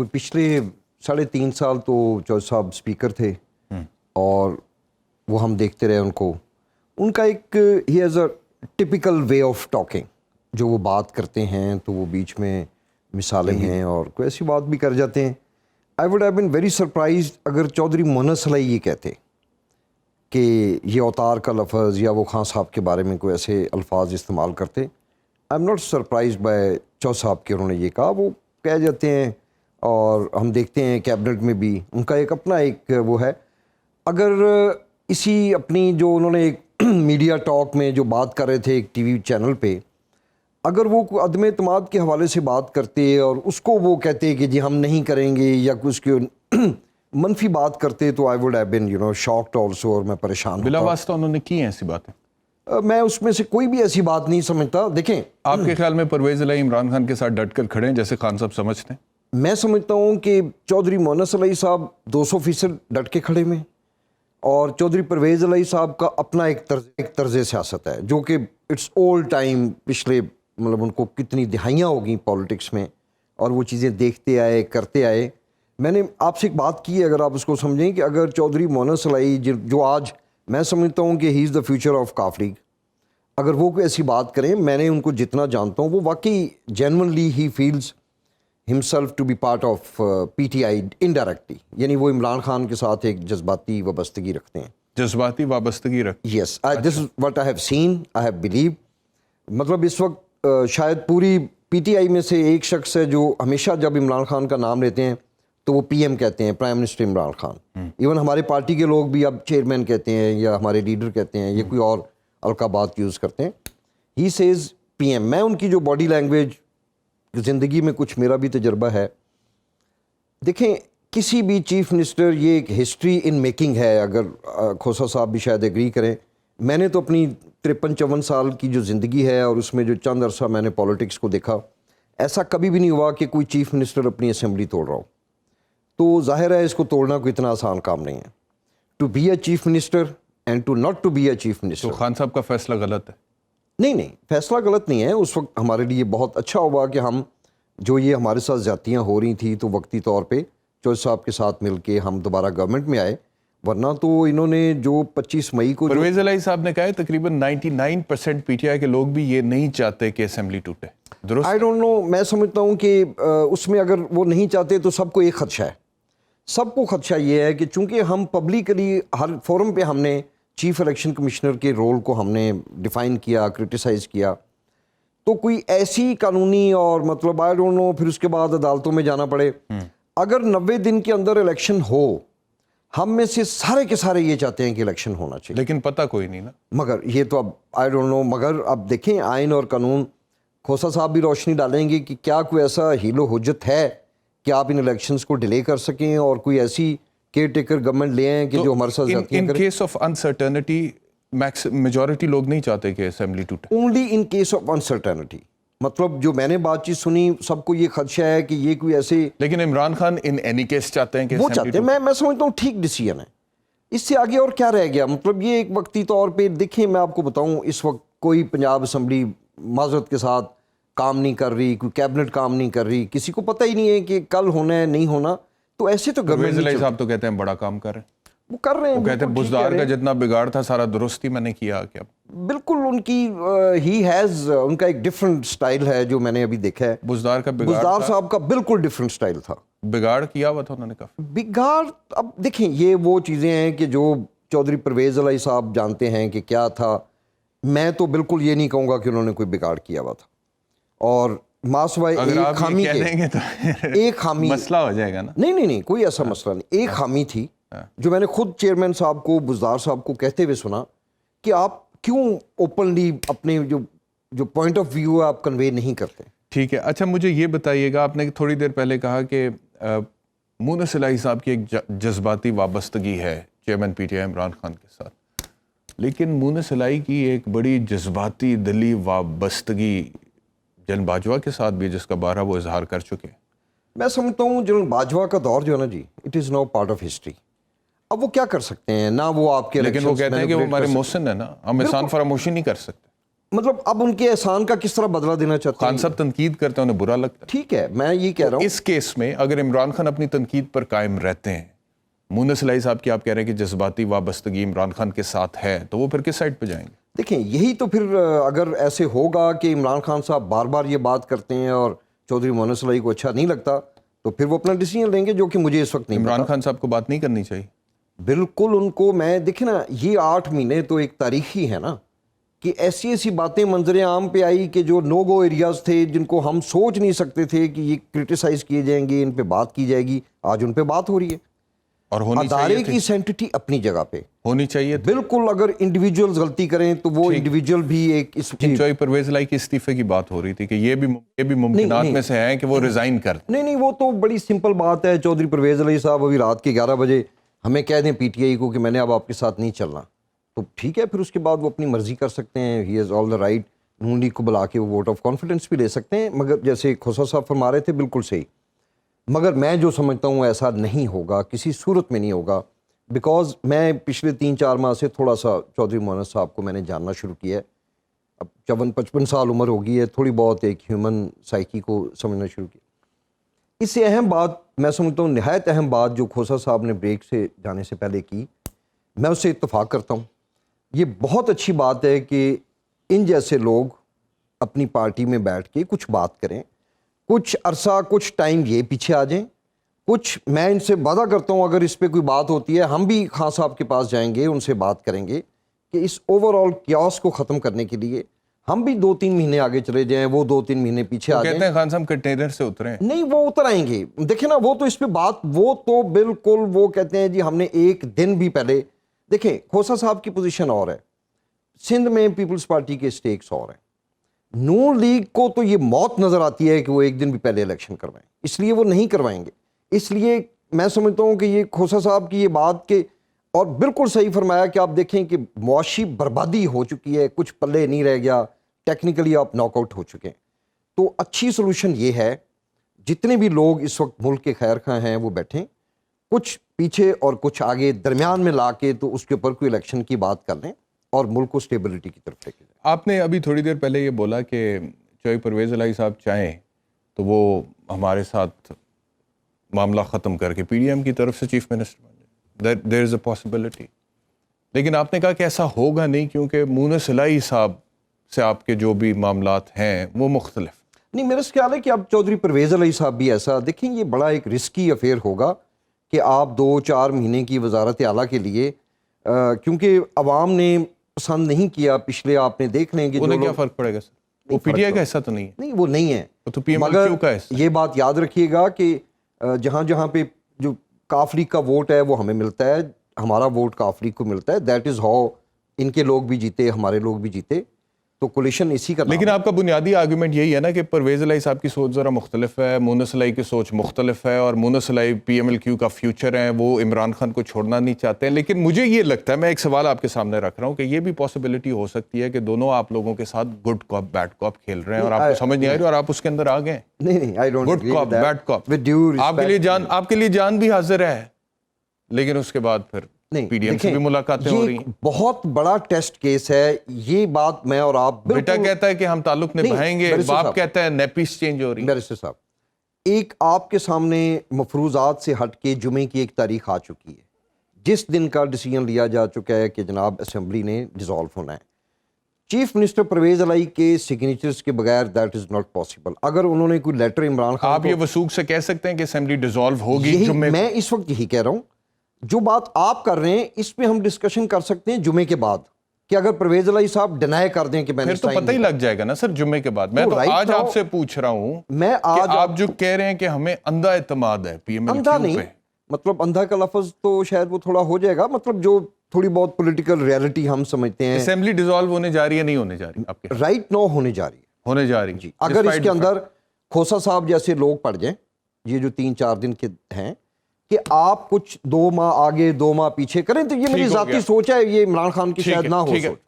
کوئی پچھلے 3.5 سال تو چودھری صاحب اسپیکر تھے اور وہ ہم دیکھتے رہے ان کا ایک ہی is a typical way of talking, جو وہ بات کرتے ہیں تو وہ بیچ میں مثالیں ہیں اور کوئی ایسی بات بھی کر جاتے ہیں. I would have been very surprised اگر چودھری مونس صلاحی یہ کہتے کہ یہ اوتار کا لفظ یا وہ خان صاحب کے بارے میں کوئی ایسے الفاظ استعمال کرتے. I am not surprised by Chaudhry صاحب کہ انہوں نے یہ کہا، وہ کہہ جاتے ہیں اور ہم دیکھتے ہیں کیبنٹ میں بھی ان کا ایک اپنا ایک وہ ہے. اگر اسی اپنی جو انہوں نے ایک میڈیا ٹاک میں جو بات کر رہے تھے ایک ٹی وی چینل پہ، اگر وہ عدم اعتماد کے حوالے سے بات کرتے اور اس کو وہ کہتے کہ جی ہم نہیں کریں گے یا کچھ کی منفی بات کرتے تو I would have been shocked also, اور میں پریشان ہوتا. بلا واسطہ انہوں نے کی ہیں ایسی باتیں؟ میں اس میں سے کوئی بھی ایسی بات نہیں سمجھتا. دیکھیں، آپ کے خیال میں پرویز الہی عمران خان کے ساتھ ڈٹ کر کھڑے ہیں جیسے خان صاحب سمجھتے ہیں؟ میں سمجھتا ہوں کہ چودھری مونس صلاحی صاحب 200% ڈٹ کے کھڑے میں، اور چودھری پرویز الہی صاحب کا اپنا ایک طرز سیاست ہے جو کہ اٹس اولڈ ٹائم، پچھلے مطلب ان کو کتنی دہائیاں ہو گئیں پالیٹکس میں، اور وہ چیزیں دیکھتے آئے کرتے آئے. میں نے آپ سے ایک بات کی ہے، اگر آپ اس کو سمجھیں کہ اگر چودھری مونس صلاحی جو آج میں سمجھتا ہوں کہ ہی از دا فیوچر آف کاف لیگ، اگر وہ کوئی ایسی بات کریں، میں نے ان کو جتنا جانتا ہوں وہ واقعی جینونلی ہی feels himself to be part of P T I indirectly, یعنی وہ عمران خان کے ساتھ ایک جذباتی وابستگی رکھتے ہیں. جذباتی وابستگی yes, this is what I have seen, I have believe. مطلب اس وقت شاید پوری پی ٹی آئی میں سے ایک شخص ہے جو ہمیشہ جب عمران خان کا نام لیتے ہیں تو وہ پی ایم کہتے ہیں، prime minister Imran Khan. Even ہمارے پارٹی کے لوگ بھی اب چیئرمین کہتے ہیں یا ہمارے لیڈر کہتے ہیں یا کوئی اور القابات یوز کرتے ہیں. ہی سیز پی ایم. میں ان کی جو باڈی لینگویج، زندگی میں کچھ میرا بھی تجربہ ہے. دیکھیں، کسی بھی چیف منسٹر یہ ایک ہسٹری ان میکنگ ہے. اگر کھوسا صاحب بھی شاید ایگری کریں، میں نے تو اپنی 53-54 سال کی جو زندگی ہے اور اس میں جو چند عرصہ میں نے پالیٹکس کو دیکھا، ایسا کبھی بھی نہیں ہوا کہ کوئی چیف منسٹر اپنی اسمبلی توڑ رہا ہو. تو ظاہر ہے اس کو توڑنا کوئی اتنا آسان کام نہیں ہے. To be a chief minister and to not to be a chief minister. تو خان صاحب کا فیصلہ غلط ہے؟ نہیں، فیصلہ غلط نہیں ہے. اس وقت ہمارے لیے بہت اچھا ہوا کہ ہم جو یہ ہمارے ساتھ زیادتیاں ہو رہی تھیں تو وقتی طور پہ چودھری صاحب کے ساتھ مل کے ہم دوبارہ گورنمنٹ میں آئے. ورنہ تو انہوں نے جو 25 مئی کو پرویز الہی صاحب نے کہا ہے تقریباً 99% پی ٹی آئی کے لوگ بھی یہ نہیں چاہتے کہ اسمبلی ٹوٹے. درست؟ I don't know. میں سمجھتا ہوں کہ اس میں اگر وہ نہیں چاہتے تو سب کو ایک خدشہ ہے. سب کو خدشہ یہ ہے کہ چونکہ ہم پبلکلی ہر فورم پہ ہم نے چیف الیکشن کمشنر کے رول کو ہم نے ڈیفائن کیا، کرٹیسائز کیا، تو کوئی ایسی قانونی اور مطلب آئی ڈونٹ نو پھر اس کے بعد عدالتوں میں جانا پڑے. اگر 90 دن کے اندر الیکشن ہو، ہم میں سے سارے کے سارے یہ چاہتے ہیں کہ الیکشن ہونا چاہیے، لیکن پتہ کوئی نہیں نا. مگر یہ تو اب آئی ڈونٹ نو. مگر اب دیکھیں آئین اور قانون، کھوسا صاحب بھی روشنی ڈالیں گے کہ کیا کوئی ایسا ہیل و حجت ہے کہ آپ ان الیکشنز کو ڈیلے کر سکیں اور کوئی ایسی کیئر ٹیکر گورنمنٹ لے آئیں کہ جو ہمارے ساتھ زیادتیاں کریں. In case of uncertainty majority لوگ نہیں چاہتے کہ اسمبلی ٹوٹے. Only in case of uncertainty. مطلب جو میں نے بات چیت سنی، سب کو یہ خدشہ ہے کہ یہ کوئی ایسے، لیکن Imran Khan in any case چاہتے ہیں کہ وہ چاہتے ہیں. میں سمجھتا ہوں ٹھیک ڈیسیژن ہے. اس سے آگے اور کیا رہ گیا؟ مطلب یہ ایک وقتی طور پہ دیکھیں، میں آپ کو بتاؤں اس وقت کوئی پنجاب اسمبلی معذرت کے ساتھ کام نہیں کر رہی، کوئی کیبنٹ کام نہیں کر رہی، کسی کو پتہ ہی نہیں ہے کہ کل ہونا ہے نہیں ہونا. تو ایسے تو پرویز گورنمنٹ الہی صاحب تو کہتے ہیں بڑا کام کر رہے ہیں. وہ کر رہے ہیں. وہ کہتے ہیں بزدار کا جتنا بگاڑ تھا سارا درست ہی میں نے کیا. کیا بالکل ان کی ہی ہیز ان کا ایک ڈفرنٹ سٹائل ہے جو میں نے ابھی دیکھا ہے. بزدار کا بزدار صاحب کا بالکل ڈفرنٹ سٹائل تھا. بگاڑ کیا ہوا تھا انہوں نے کہا. بگاڑ اب دیکھیں یہ وہ چیزیں ہیں کہ جو چودھری پرویز الہی صاحب جانتے ہیں کہ کیا تھا. میں تو بالکل یہ نہیں کہوں گا کہ انہوں نے کوئی بگاڑ کیا ہوا تھا. اور ماسوائے ایک خامی کے ایک خامی مسئلہ ہو جائے گا نا. نہیں کوئی ایسا مسئلہ نہیں. ایک خامی تھی جو میں نے خود چیئرمین صاحب کو، بزدار صاحب کو کہتے ہوئے سنا کہ آپ کیوں اوپنلی اپنے جو پوائنٹ آف ویو ہے آپ کنوے نہیں کرتے. ٹھیک ہے. اچھا مجھے یہ بتائیے گا، آپ نے تھوڑی دیر پہلے کہا کہ مونس صلاحی صاحب کی ایک جذباتی وابستگی ہے چیئرمین پی ٹی آئی عمران خان کے ساتھ، لیکن مونس صلاحی کی ایک بڑی جذباتی دلی وابستگی جنرل باجوہ کے ساتھ بھی، جس کا بارہ وہ اظہار کر چکے ہیں. میں سمجھتا ہوں جنرل باجوہ کا دور جو ہے نا جی، it is now part of history. اب وہ کیا کر سکتے ہیں؟ نہ وہ آپ کے، لیکن وہ کہتے ہیں کہ وہ ہمارے محسن ہیں نا، ہم احسان فراموشی نہیں کر سکتے. मतलब अब उनके एहसान का किस तरह बदला देना चाहते खान हैं? साहब तनकीद करते हैं, उन्हें बुरा लगता ठीक है, मैं ये कह रहा है। हूँ इस केस में अगर इमरान खान अपनी तनकीद पर कायम रहते हैं, मुनस इलाही साहब की आप कह रहे हैं कि जज्बाती वाबस्तगी इमरान खान के साथ है, तो वो फिर किस साइड पे जाएंगे? देखें, यही तो फिर अगर ऐसे होगा कि इमरान खान साहब बार बार ये बात करते हैं और चौधरी मुनस इलाही को अच्छा नहीं लगता, तो फिर वो अपना डिसीजन लेंगे, जो कि मुझे इस वक्त नहीं इमरान पता। खान साहब को बात नहीं करनी चाहिए? बिल्कुल उनको, मैं देखे ना, ये 8 महीने तो एक तारीखी है ना, कि ऐसी ऐसी बातें मंजर आम पे आई कि जो नो गो एरियाज थे, जिनको हम सोच नहीं सकते थे कि ये क्रिटिसाइज किए जाएंगे, इन पे बात की जाएगी, आज उन पे बात हो रही है। और होनी अदारे चाहिए की सेंटिटी अपनी जगह पे होनी चाहिए थी। बिल्कुल, अगर इंडिविजुअल्स गलती करें तो वो इंडिविजुअल भी एक इस चौधरी परवेज इलाही के इस्तीफे की बात हो रही थी कि ये भी मुमकिनात में से है कि वो रिजाइन कर दें। नहीं, वो तो बड़ी सिंपल बात है। चौधरी परवेज इलाही साहब अभी रात के 11 बजे हमें कह दें पीटीआई को कि मैंने अब आपके साथ नहीं चलना, तो ठीक है, फिर उसके बाद वो अपनी मर्जी कर सकते हैं। He has all the right. Noon league को बुला के वो वोट ऑफ कॉन्फिडेंस भी ले सकते हैं, मगर जैसे खोसा साहब फरमा रहे थे, बिल्कुल सही। मगर मैं जो समझता हूँ ऐसा नहीं होगा, किसी सूरत में नहीं होगा, बिकॉज मैं पिछले 3-4 माह से थोड़ा सा चौधरी मुनस साहब को मैंने जानना शुरू किया है। अब 54-55 साल उम्र हो गई है, थोड़ी बहुत एक ह्यूमन साइकी को समझना शुरू किया। इससे अहम बात मैं समझता हूँ, नहायत अहम बात जो खोसा साहब ने ब्रेक से जाने से पहले की, मैं उससे इत्तेफाक करता हूँ। ये बहुत अच्छी बात है कि इन जैसे लोग अपनी पार्टी में बैठ के कुछ बात करें, कुछ अरसा कुछ टाइम ये पीछे आ जाएं, कुछ मैं इनसे वादा करता हूँ अगर इस पे कोई बात होती है, हम भी खान साहब के पास जाएंगे, उनसे बात करेंगे कि इस ओवरऑल क्यास को ख़त्म करने के लिए हम भी 2-3 महीने आगे चले जाएं, वो 2-3 महीने पीछे आ जाएं। कहते हैं खान साहब कंटेनर से उतरे हैं। नहीं, वो उतर आएंगे। देखें ना, वो तो इस पे बात, वो तो बिल्कुल, वो कहते हैं जी हमने एक दिन भी पहले, देखें खोसा साहब की पोजीशन और है, सिंध में पीपल्स पार्टी के स्टेक्स और हैं। नून लीग को तो ये मौत नज़र आती है कि वो एक दिन भी पहले इलेक्शन करवाएं, इसलिए वो नहीं करवाएंगे। इसलिए मैं समझता हूँ कि ये खोसा साहब की ये बात के, और बिल्कुल सही फरमाया कि आप देखें कि मुआशी बर्बादी हो चुकी है, कुछ पल्ले नहीं रह गया, टेक्निकली आप नॉकआउट हो चुके हैं। तो अच्छी सोल्यूशन ये है, जितने भी लोग इस वक्त मुल्क के खैर खां हैं वो बैठें, कुछ पीछे और कुछ आगे दरमियान में ला के तो उसके ऊपर कोई इलेक्शन की बात कर लें और मुल्क को स्टेबिलिटी की तरफ लेके जाए। आपने अभी थोड़ी देर पहले ये बोला कि चौधरी परवेज इलाही साहब चाहें तो वो हमारे साथ मामला ख़त्म करके पीडीएम की तरफ से चीफ मिनिस्टर बन जाए, देयर इज़ अ पॉसिबिलिटी। लेकिन आपने कहा कि ऐसा होगा नहीं, क्योंकि मुनस इलाही साहब से आपके जो भी मामलात हैं वो मुख्तलिफ। नहीं, मेरा ख्याल है कि अब चौधरी परवेज इलाही साहब भी ऐसा देखें, ये बड़ा एक रिस्की अफेयर होगा कि आप 2-4 महीने की वजारत आला के लिए, क्योंकि अवाम ने पसंद नहीं किया पिछले, आपने देख लेंगे उन्हें क्या फ़र्क पड़ेगा सर, वो पीटीआई का हिस्सा तो नहीं है। नहीं, वो नहीं है, वो तो पीएमएलक्यू का हिस्सा। ये बात याद रखिएगा कि जहाँ जहाँ पे जो काफ लीग का वोट है वो हमें मिलता है, हमारा वोट काफ लीग को मिलता है। दैट इज़ हाउ इनके लोग भी जीते, हमारे लोग भी जीते, तो कोलिशन इसी का। लेकिन आपका बुनियादी आर्गूमेंट यही है ना कि परवेज इलाही साहब की सोच ज़रा मुख्तलिफ है, मुनस इलाही की सोच मुख्तलिफ है, और मुनस इलाही पीएमएलक्यू का फ्यूचर है, वो इमरान खान को छोड़ना नहीं चाहते हैं। लेकिन मुझे ये लगता है, मैं एक सवाल आपके सामने रख रहा हूँ कि ये भी पॉसिबिलिटी हो सकती है कि दोनों आप लोगों के साथ गुड कॉप बैड कॉप खेल रहे हैं और आपको समझ नहीं आ रही और आप उसके अंदर आ गए। नहीं, I don't good cop bad cop, आपके लिए जान भी हाजिर है, लेकिन उसके बाद फिर पीडीएम से भी मुलाकातें हो रही हैं। बहुत बड़ा टेस्ट केस है ये बात, मैं और आप बेटा कहता है कि हम ताल्लुक निभाएंगे, बाप कहता है नेपीस चेंज हो रही है। बैरिस्टर साहब, एक आपके सामने मफरूजात से हट के जुमे की एक तारीख आ चुकी है, जिस दिन का डिसीजन लिया जा चुका है कि जनाब असेंबली ने डिसॉल्व होना है। चीफ मिनिस्टर परवेज इलाही के सिग्नेचर्स के बगैर दैट इज नॉट पॉसिबल। अगर उन्होंने कोई लेटर इमरान खान, आप ये वसूख से कह सकते हैं कि असेंबली डिसॉल्व होगी जुम्मे? मैं इस वक्त यही कह रहा हूँ, जो बात आप कर रहे हैं इस पे हम डिस्कशन कर सकते हैं जुमे के बाद, कि अगर परवेज इलाही साहब डिनाई कर दें कि मैंने, फिर तो पता ही लग जाएगा ना सर जुम्मे के बाद। मैं तो आज आपसे पूछ रहा हूँ, मैं आज आप जो कह रहे हैं कि हमें अंधा एतमाद है अंधा नहीं, मतलब अंधा का लफ्ज तो शायद वो थोड़ा हो जाएगा, मतलब जो थोड़ी बहुत पॉलिटिकल रियलिटी हम समझते हैं। असेंबली डिसॉल्व होने जा रही है, नहीं होने जा रही आपके? राइट नो होने जा रही है, होने जा रही जी। अगर इसके अंदर खोसा साहब जैसे लोग पड़ जाएं, ये जो 3-4 दिन के हैं, कि आप कुछ 2 माह आगे 2 माह पीछे करें, तो ये मेरी जाती सोच है, ये इमरान खान की शायद ना हो सोच।